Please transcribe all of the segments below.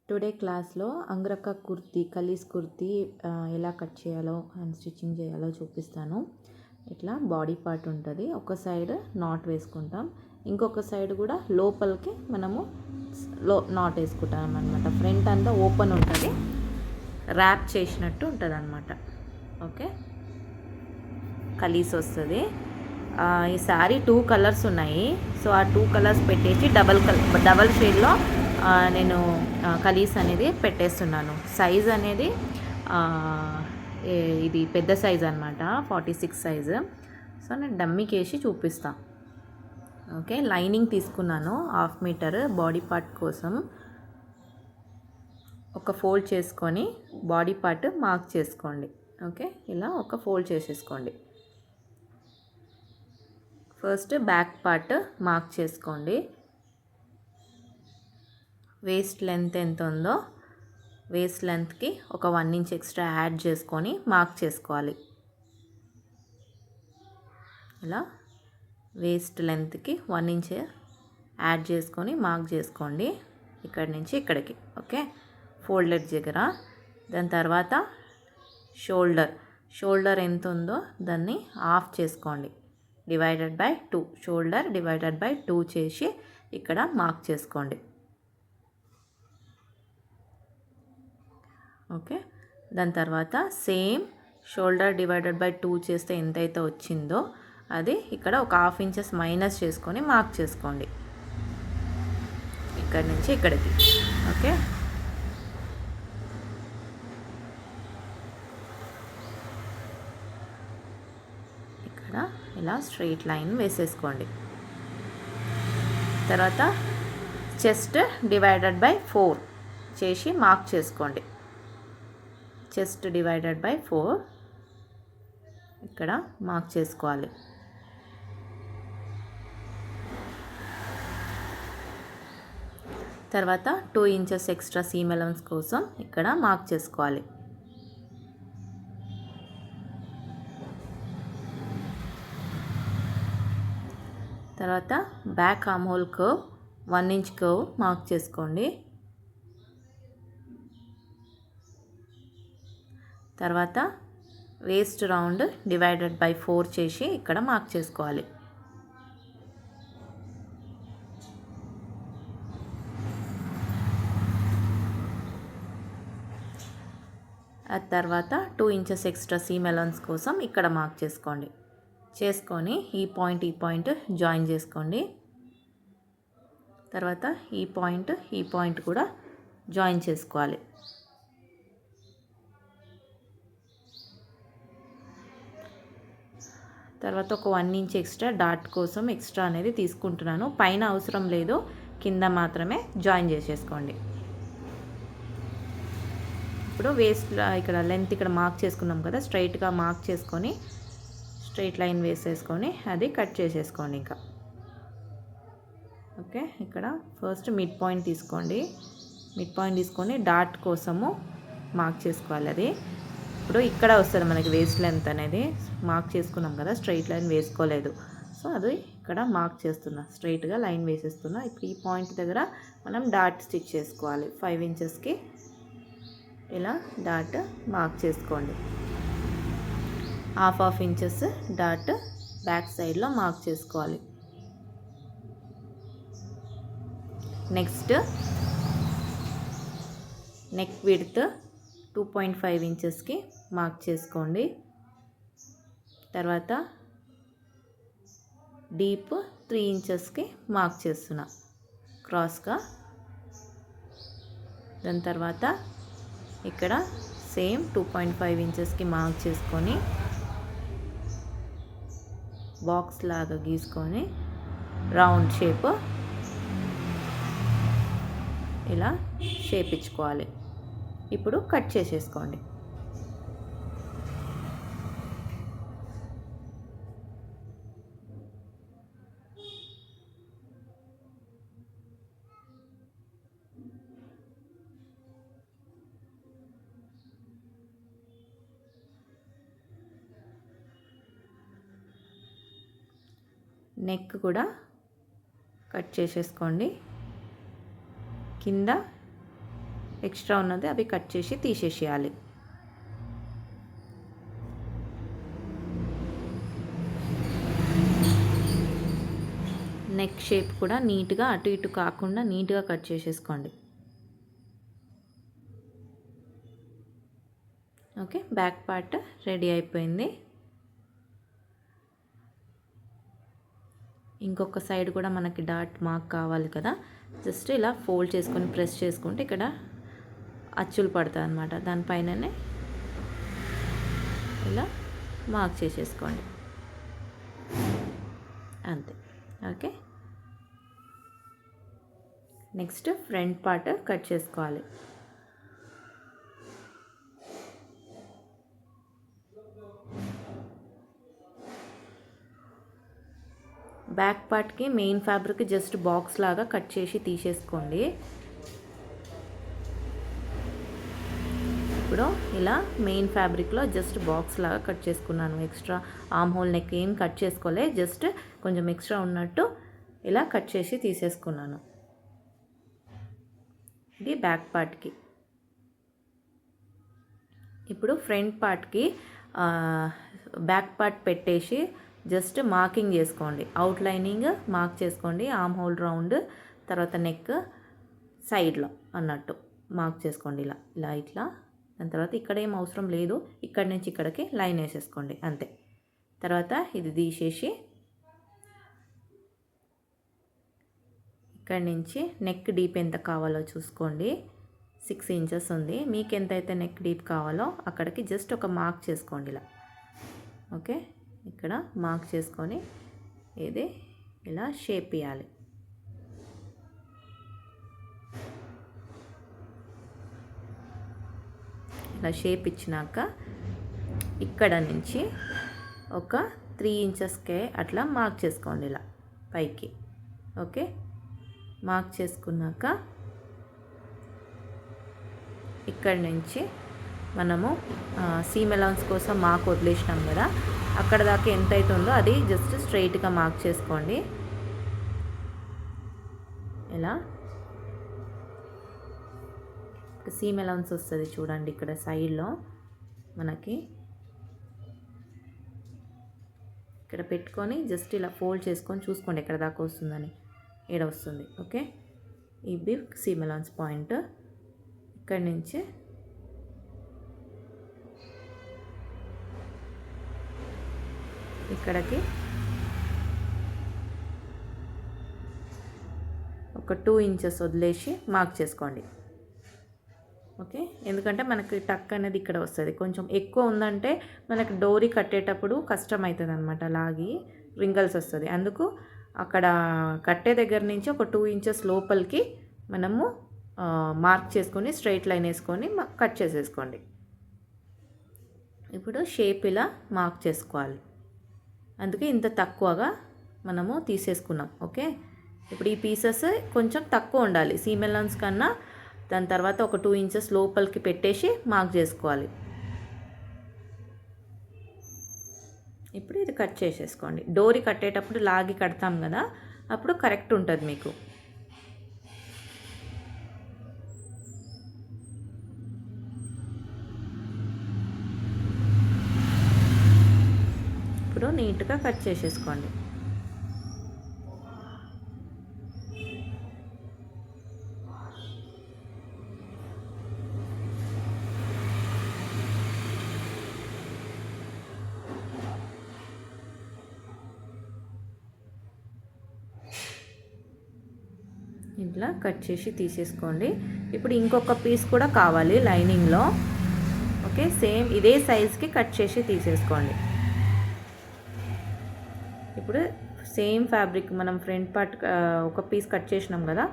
Today క్లాస్లో అంగరక్క కుర్తీ కలీస్ కుర్తీ ఎలా cut చేయాలో అండ్ స్టిచ్చింగ్ చేయాలో చూపిస్తాను. ఇట్లా బాడీ పార్ట్ ఉంటుంది, ఒక సైడ్ నాట్ వేసుకుంటాం, ఇంకొక సైడ్ కూడా లోపలికి మనము నాట్ వేసుకుంటాం అనమాట. ఫ్రంట్ అంతా ఓపెన్ ఉంటుంది, ర్యాప్ చేసినట్టు ఉంటుంది అనమాట. ఓకే, కలీస్ వస్తుంది. ఈ సారీ 2 కలర్స్ ఉన్నాయి. సో ఆ 2 కలర్స్ పెట్టేసి డబల్ షేడ్లో నేను కలీస్ అనేది పెట్టేస్తున్నాను. సైజ్ అనేది ఇది పెద్ద సైజ్ అనమాట, 46 సైజు. సో నేను డమ్మీకి వేసి చూపిస్తాను. ఓకే, లైనింగ్ తీసుకున్నాను 1/2 మీటర్ బాడీ పార్ట్ కోసం. ఒక ఫోల్డ్ చేసుకొని బాడీ పార్ట్ మార్క్ చేసుకోండి. ఓకే, ఇలా ఒక ఫోల్డ్ చేసేసుకోండి. ఫస్ట్ బ్యాక్ పార్ట్ మార్క్ చేసుకోండి. వేస్ట్ లెంత్ ఎంత ఉందో వేస్ట్ లెంత్కి ఒక 1 ఇంచ్ ఎక్స్ట్రా యాడ్ చేసుకొని మార్క్ చేసుకోవాలి. ఇలా వేస్ట్ లెంత్కి 1 ఇంచ్ యాడ్ చేసుకొని మార్క్ చేసుకోండి, ఇక్కడి నుంచి ఇక్కడికి. ఓకే, ఫోల్డెడ్ దగ్గర. దాని తర్వాత షోల్డర్ ఎంత ఉందో దాన్ని హాఫ్ చేసుకోండి, divided by 2. Shoulder divided by 2 చేసి ఇక్కడ మార్క్ చేసుకోండి. ఓకే, దాని తర్వాత సేమ్ షోల్డర్ డివైడెడ్ బై 2 చేస్తే ఎంతైతే వచ్చిందో అది ఇక్కడ ఒక 1/2 ఇంచెస్ మైనస్ చేసుకొని మార్క్ చేసుకోండి, ఇక్కడి నుంచి ఇక్కడికి. ఓకే, ఇక్కడ ఇలా స్ట్రెయిట్ లైన్ వేసేసుకోండి. తర్వాత చెస్ట్ డివైడెడ్ బై 4 చేసి మార్క్ చేసుకోండి. చెస్ట్ డివైడెడ్ బై 4 ఇక్కడ మార్క్ చేసుకోవాలి. తర్వాత 2 ఇంచెస్ ఎక్స్ట్రా సీమ్ అలవెన్స్ కోసం ఇక్కడ మార్క్ చేసుకోవాలి. తర్వాత back arm hole curve 1 inch curve mark చేసుకోండి. తర్వాత వేస్ట్ రౌండ్ డివైడెడ్ బై 4 చేసి ఇక్కడ మార్క్ చేసుకోవాలి. ఆ తర్వాత 2 ఇంచెస్ ఎక్స్ట్రా సీమ్ అలవెన్స్ కోసం ఇక్కడ మార్క్ చేసుకొని ఈ పాయింట్ జాయిన్ చేసుకోండి. తర్వాత ఈ పాయింట్ కూడా జాయిన్ చేసుకోవాలి. తర్వాత ఒక 1 ఇంచ్ ఎక్స్ట్రా డాట్ కోసం ఎక్స్ట్రా అనేది తీసుకుంటున్నాను. పైన అవసరం లేదు, కింద మాత్రమే జాయిన్ చేసేసుకోండి. ఇప్పుడు వేస్ట్ ఇక్కడ లెంత్ ఇక్కడ మార్క్ చేసుకున్నాం కదా, స్ట్రైట్గా మార్క్ చేసుకొని స్ట్రైట్ లైన్ వేసేసుకొని అది కట్ చేసేసుకోండి ఇంకా. ఓకే, ఇక్కడ ఫస్ట్ మిడ్ పాయింట్ తీసుకొని డాట్ కోసము మార్క్ చేసుకోవాలి. అది ఇప్పుడు ఇక్కడ వస్తుంది మనకి వేస్ట్ లెంత్ అనేది మార్క్ చేసుకున్నాం కదా, స్ట్రైట్ లైన్ వేసుకోలేదు. సో అది ఇక్కడ మార్క్ చేస్తున్నా, స్ట్రైట్గా లైన్ వేసేస్తున్నా. ఇప్పుడు ఈ పాయింట్ దగ్గర మనం డాట్ స్టిచ్ చేసుకోవాలి. 5 ఇంచెస్కి ఇలా డాట్ మార్క్ చేసుకోండి. 1/2 ఇంచెస్ డాట్ బ్యాక్ సైడ్లో మార్క్ చేసుకోవాలి. నెక్స్ట్ నెక్ విడ్త్ 2.5 ఇంచెస్కి మార్క్ చేసుకోండి. తర్వాత డీప్ 3 ఇంచెస్కి మార్క్ చేస్తున్నా క్రాస్గా. దాని తర్వాత ఇక్కడ సేమ్ 2.5 ఇంచెస్కి మార్క్ చేసుకొని బాక్స్ లాగా గీసుకొని రౌండ్ షేప్ ఇలా షేప్ ఇచ్చుకోవాలి. ఇప్పుడు కట్ చేసేసుకోండి. నెక్ కూడా కట్ చేసేసుకోండి. కింద ఎక్స్ట్రా ఉన్నది అవి కట్ చేసి తీసేసేయాలి. నెక్ షేప్ కూడా నీట్గా అటు ఇటు కాకుండా నీట్గా కట్ చేసేసుకోండి. ఓకే, బ్యాక్ పార్ట్ రెడీ అయిపోయింది. ఇంకొక సైడ్ కూడా మనకి డాట్ మార్క్ కావాలి కదా, జస్ట్ ఇలా ఫోల్డ్ చేసుకొని ప్రెస్ చేసుకుంటే ఇక్కడ అచ్చులు పడతాయి అన్నమాట. దానిపైననే ఇలా మార్క్ చేసేసుకోండి, అంతే. Okay, next front part cut చేసుకోవాలి. బ్యాక్ పార్ట్కి మెయిన్ ఫ్యాబ్రిక్ జస్ట్ బాక్స్ లాగా కట్ చేసి తీసేసుకోండి. ఇప్పుడు ఇలా మెయిన్ ఫ్యాబ్రిక్లో జస్ట్ బాక్స్ లాగా కట్ చేసుకున్నాను. ఎక్స్ట్రా ఆర్మ్ హోల్ నెక్ ఏం కట్ చేసుకోలే, జస్ట్ కొంచెం ఎక్స్ట్రా ఉన్నట్టు ఇలా కట్ చేసి తీసేసుకున్నాను. ఇది బ్యాక్ పార్ట్కి. ఇప్పుడు ఫ్రంట్ పార్ట్కి బ్యాక్ పార్ట్ పెట్టేసి జస్ట్ మార్కింగ్ చేసుకోండి. అవుట్ లైనింగ్ మార్క్ చేసుకోండి, ఆర్మ్ హోల్ రౌండ్, తర్వాత నెక్ సైడ్లో అన్నట్టు మార్క్ చేసుకోండి. ఇలా ఇలా ఇట్లా. దాని తర్వాత ఇక్కడ ఏం అవసరం లేదు, ఇక్కడి నుంచి ఇక్కడికి లైన్ వేసేసుకోండి, అంతే. తర్వాత ఇది తీసేసి ఇక్కడి నుంచి నెక్ డీప్ ఎంత కావాలో చూసుకోండి. 6 ఇంచెస్ ఉంది. మీకు ఎంతైతే నెక్ డీప్ కావాలో అక్కడికి జస్ట్ ఒక మార్క్ చేసుకోండి ఇలా. ఓకే, ఇక్కడ మార్క్ చేసుకొని ఇది ఇలా షేప్ ఇవ్వాలి. ఇలా షేప్ ఇచ్చినాక ఇక్కడ నుంచి ఒక 3 ఇంచెస్కే అట్లా మార్క్ చేసుకోండి ఇలా పైకి. ఓకే, మార్క్ చేసుకున్నాక ఇక్కడ నుంచి మనము సీమ్ అలౌన్స్ కోసం మార్క్ వదిలేసినాం కదా, అక్కడ దాకా ఎంత అవుతుందో అది జస్ట్ స్ట్రైట్గా మార్క్ చేసుకోండి. ఇలా సీమ్ అలౌన్స్ వస్తుంది చూడండి, ఇక్కడ సైడ్లో మనకి ఇక్కడ పెట్టుకొని జస్ట్ ఇలా ఫోల్డ్ చేసుకొని చూసుకోండి ఎక్కడ దాకా వస్తుందని, ఏడ వస్తుంది. ఓకే, ఇది సీమ్ అలౌన్స్ పాయింట్. ఇక్కడి నుంచి ఇక్కడికి ఒక 2 ఇంచెస్ వదిలేసి మార్క్ చేసుకోండి. ఓకే, ఎందుకంటే మనకి టక్ అనేది ఇక్కడ వస్తుంది. కొంచెం ఎక్కువ ఉందంటే మనకి డోరీ కట్టేటప్పుడు కష్టం అవుతుంది అనమాట, లాగి రింగల్స్ వస్తుంది. అందుకు అక్కడ కట్టే దగ్గర నుంచి ఒక 2 ఇంచెస్ లోపలికి మనము మార్క్ చేసుకొని స్ట్రైట్ లైన్ వేసుకొని కట్ చేసేసుకోండి. ఇప్పుడు షేప్ ఇలా మార్క్ చేసుకోవాలి, అందుకే ఇంత తక్కువగా మనము తీసేసుకున్నాం. ఓకే, ఇప్పుడు ఈ పీసెస్ కొంచెం తక్కువ ఉండాలి సీమ్ అలౌన్స్ కన్నా. దాని తర్వాత ఒక 2 ఇంచెస్ లోపలికి పెట్టేసి మార్క్ చేసుకోవాలి. ఇప్పుడు ఇది కట్ చేసేసుకోండి. డోరీ కట్టేటప్పుడు లాగి కడతాం కదా, అప్పుడు కరెక్ట్ ఉంటుంది మీకు. ఇప్పుడు నీట్గా కట్ చేసేసుకోండి. ఇట్లా కట్ చేసి తీసేసుకోండి. ఇప్పుడు ఇంకొక పీస్ కూడా కావాలి లైనింగ్లో. ఓకే, సేమ్ ఇదే సైజ్కి కట్ చేసి తీసేసుకోండి. ఇప్పుడు సేమ్ ఫ్యాబ్రిక్ మనం ఫ్రంట్ పార్ట్ ఒక పీస్ కట్ చేసినాం కదా,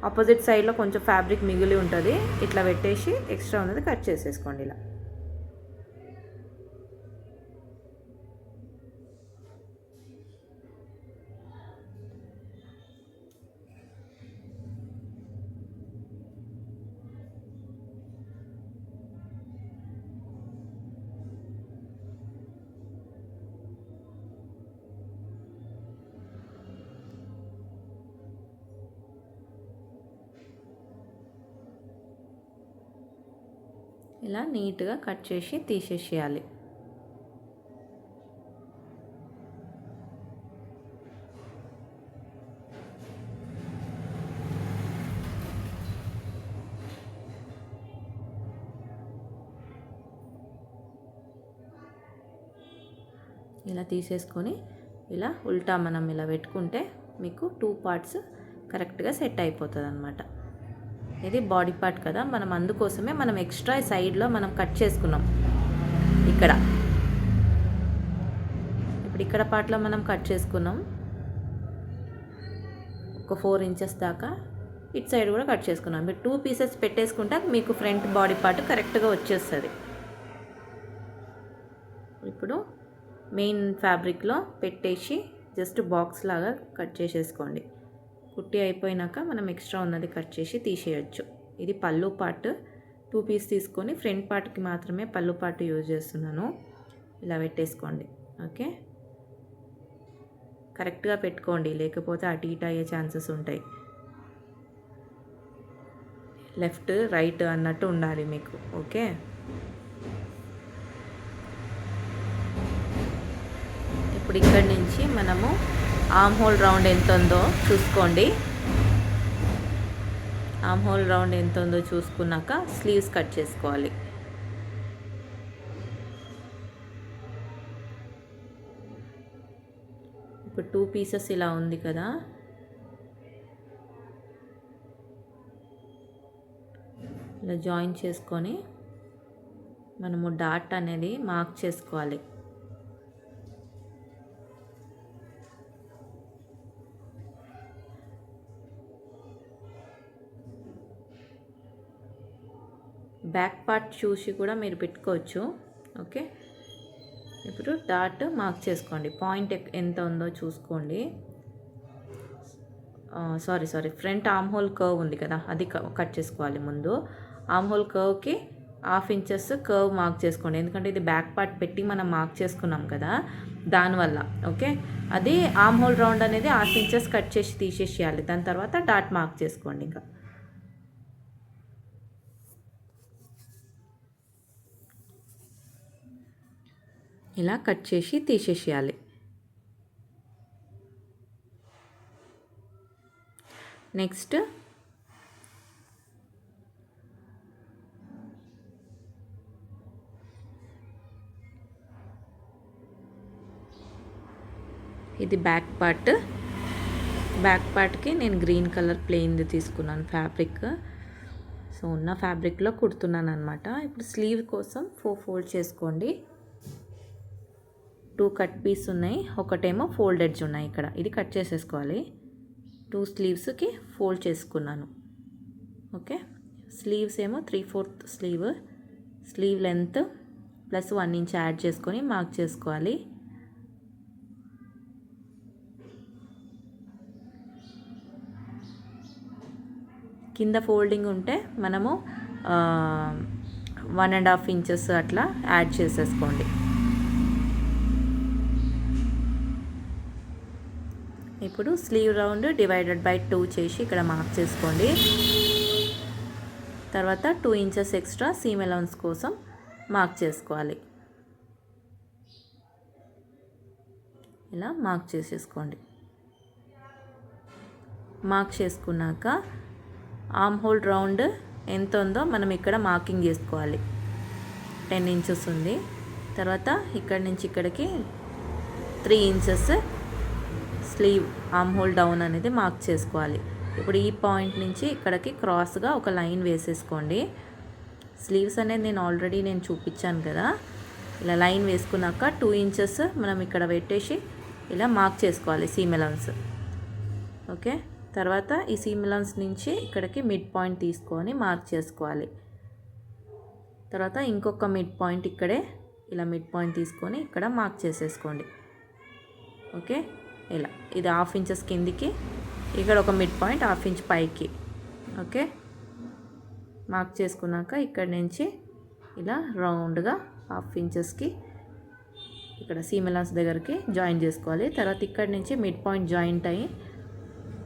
ఆపోజిట్ సైడ్లో కొంచెం ఫ్యాబ్రిక్ మిగిలి ఉంటుంది, ఇట్లా పెట్టేసి ఎక్స్ట్రా ఉన్నది కట్ చేసేసుకోండి ఇలా. ఇలా నీట్గా కట్ చేసి తీసేసేయాలి. ఇలా తీసేసుకొని ఇలా ఉల్టా మనం ఇలా పెట్టుకుంటే మీకు 2 పార్ట్స్ కరెక్ట్గా సెట్ అయిపోతుంది అన్నమాట. ఇది బాడీ పార్ట్ కదా, మనం అందుకోసమే మనం ఎక్స్ట్రా సైడ్లో మనం కట్ చేసుకున్నాం. ఇక్కడ ఇప్పుడు ఇక్కడ పార్ట్లో మనం కట్ చేసుకున్నాం ఒక 4 ఇంచెస్ దాకా. ఇటు సైడ్ కూడా కట్ చేసుకున్నాం. మీరు 2 పీసెస్ పెట్టేసుకుంటే మీకు ఫ్రంట్ బాడీ పార్ట్ కరెక్ట్గా వచ్చేస్తుంది. ఇప్పుడు మెయిన్ ఫ్యాబ్రిక్లో పెట్టేసి జస్ట్ బాక్స్ లాగా కట్ చేసేసుకోండి. కుట్టి అయిపోయినాక మనం ఎక్స్ట్రా ఉన్నది కట్ చేసి తీసేయచ్చు. ఇది పళ్ళు పార్ట్ 2 పీస్ తీసుకొని ఫ్రంట్ పార్ట్కి మాత్రమే పళ్ళు పార్ట్ యూజ్ చేస్తున్నాను. ఇలా పెట్టేసుకోండి. ఓకే, కరెక్ట్గా పెట్టుకోండి, లేకపోతే అటు ఇటు అయ్యే ఛాన్సెస్ ఉంటాయి. లెఫ్ట్ రైట్ అన్నట్టు ఉండాలి మీకు. ఓకే, ఇప్పుడు ఇక్కడి నుంచి మనము ఆర్మ్ హోల్ రౌండ్ ఎంత ఉందో చూసుకోండి. ఆర్మ్ హోల్ రౌండ్ ఎంత ఉందో చూసుకున్నాక స్లీవ్స్ కట్ చేసుకోవాలి. ఇప్పుడు 2 పీసెస్ ఇలా ఉంది కదా, ఇలా జాయిన్ చేసుకొని మనము డాట్ అనేది మార్క్ చేసుకోవాలి. బ్యాక్ పార్ట్ చూసి కూడా మీరు పెట్టుకోవచ్చు. ఓకే, ఇప్పుడు డాట్ మార్క్ చేసుకోండి. పాయింట్ ఎంత ఉందో చూసుకోండి. Sorry front arm hole curve ఉంది కదా, అది కట్ చేసుకోవాలి ముందు. ఆర్మ్ హోల్ కర్వ్కి 1/2 ఇంచెస్ కర్వ్ మార్క్ చేసుకోండి, ఎందుకంటే ఇది బ్యాక్ పార్ట్ పెట్టి మనం మార్క్ చేసుకున్నాం కదా, దానివల్ల. ఓకే, అది ఆర్మ్ హోల్ రౌండ్ అనేది 1/2 ఇంచెస్ కట్ చేసి తీసేసేయాలి. దాని తర్వాత డాట్ మార్క్ చేసుకోండి. ఇంకా ఇలా కట్ చేసి తీసేసేయాలి. నెక్స్ట్ ఇది బ్యాక్ పార్ట్కి నేను గ్రీన్ కలర్ ప్లెయిన్ది తీసుకున్నాను ఫ్యాబ్రిక్. సో ఉన్న ఫ్యాబ్రిక్లో కుడుతున్నాను అనమాట. ఇప్పుడు స్లీవ్ కోసం 4 ఫోల్డ్ చేసుకోండి. 2 కట్ పీస్ ఉన్నాయి, ఒకటేమో ఫోల్డ్ ఎడ్జ్ ఉన్నాయి. ఇక్కడ ఇది కట్ చేసేసుకోవాలి. 2 స్లీవ్స్కి ఫోల్డ్ చేసుకున్నాను. ఓకే, స్లీవ్స్ ఏమో 3/4 sleeve length plus 1 inch add చేసుకొని మార్క్ చేసుకోవాలి. కింద ఫోల్డింగ్ ఉంటే మనము 1.5 ఇంచెస్ అట్లా యాడ్ చేసేసుకోండి. ఇప్పుడు స్లీవ్ రౌండ్ డివైడెడ్ బై 2 చేసి ఇక్కడ మార్క్ చేసుకోండి. తర్వాత 2 ఇంచెస్ ఎక్స్ట్రా సీమ్ అలౌన్స్ కోసం మార్క్ చేసుకోవాలి. ఇలా మార్క్ చేసేసుకోండి. మార్క్ చేసుకున్నాక ఆర్మ్ హోల్ రౌండ్ ఎంత ఉందో మనం ఇక్కడ మార్కింగ్ చేసుకోవాలి. 10 ఇంచెస్ ఉంది. తర్వాత ఇక్కడి నుంచి ఇక్కడికి 3 inches sleeve armhole down అనేది మార్క్ చేసుకోవాలి. ఇప్పుడు ఈ పాయింట్ నుంచి ఇక్కడికి క్రాస్గా ఒక లైన్ వేసేసుకోండి. స్లీవ్స్ అనేది నేను చూపించాను కదా, ఇలా లైన్ వేసుకున్నాక 2 ఇంచెస్ మనం ఇక్కడ పెట్టేసి ఇలా మార్క్ చేసుకోవాలి సీమ్ అలౌన్స్. ఓకే, తర్వాత ఈ సీమ్ అలౌన్స్ నుంచి ఇక్కడికి మిడ్ పాయింట్ తీసుకొని మార్క్ చేసుకోవాలి. తర్వాత ఇంకొక మిడ్ పాయింట్ ఇక్కడే ఇలా మిడ్ పాయింట్ తీసుకొని ఇక్కడ మార్క్ చేసేసుకోండి. ఓకే, ఇలా ఇది 1/2 ఇంచెస్ కిందికి, ఇక్కడ ఒక మిడ్ పాయింట్ 1/2 ఇంచ్ పైకి. ఓకే, మార్క్ చేసుకున్నాక ఇక్కడ నుంచి ఇలా రౌండ్గా 1/2 ఇంచెస్కి ఇక్కడ సీమ్ అలౌన్స్ దగ్గరికి జాయిన్ చేసుకోవాలి. తర్వాత ఇక్కడ నుంచి మిడ్ పాయింట్ జాయింట్ అయ్యి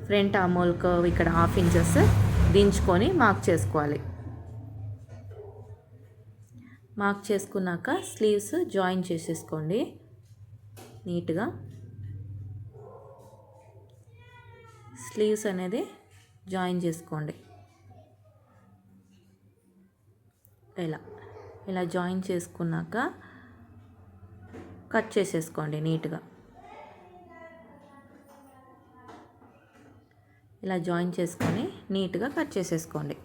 ఫ్రంట్ ఆర్మ్ హోల్ కర్వ్ ఇక్కడ 1/2 ఇంచెస్ దించుకొని మార్క్ చేసుకోవాలి. మార్క్ చేసుకున్నాక స్లీవ్స్ జాయిన్ చేసేసుకోండి నీట్గా. స్లీవ్స్ అనేది జాయిన్ చేసుకోండి. ఇలా జాయిన్ చేసుకున్నాక కట్ చేసేసుకోండి నీట్గా. ఇలా జాయిన్ చేసుకొని నీట్గా కట్ చేసేసుకోండి.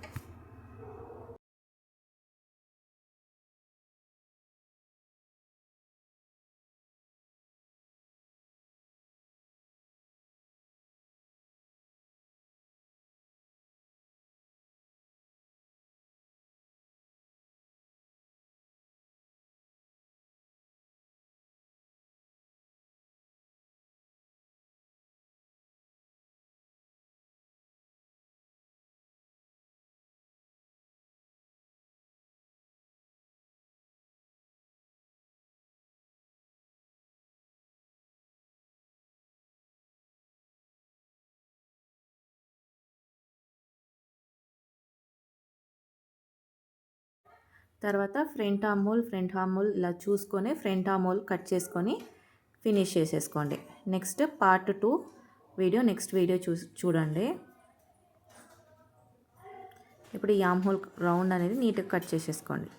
తర్వాత ఫ్రంట్ ఆర్మ్ హోల్ ఇలా చూసుకొని ఫ్రంట్ ఆర్మ్ హోల్ కట్ చేసుకొని ఫినిష్ చేసేసుకోండి. Next part 2 video next video చూడండి. ఇప్పుడు ఈ ఆర్మ్ హోల్ రౌండ్ అనేది నీట్గా కట్ చేసేసుకోండి.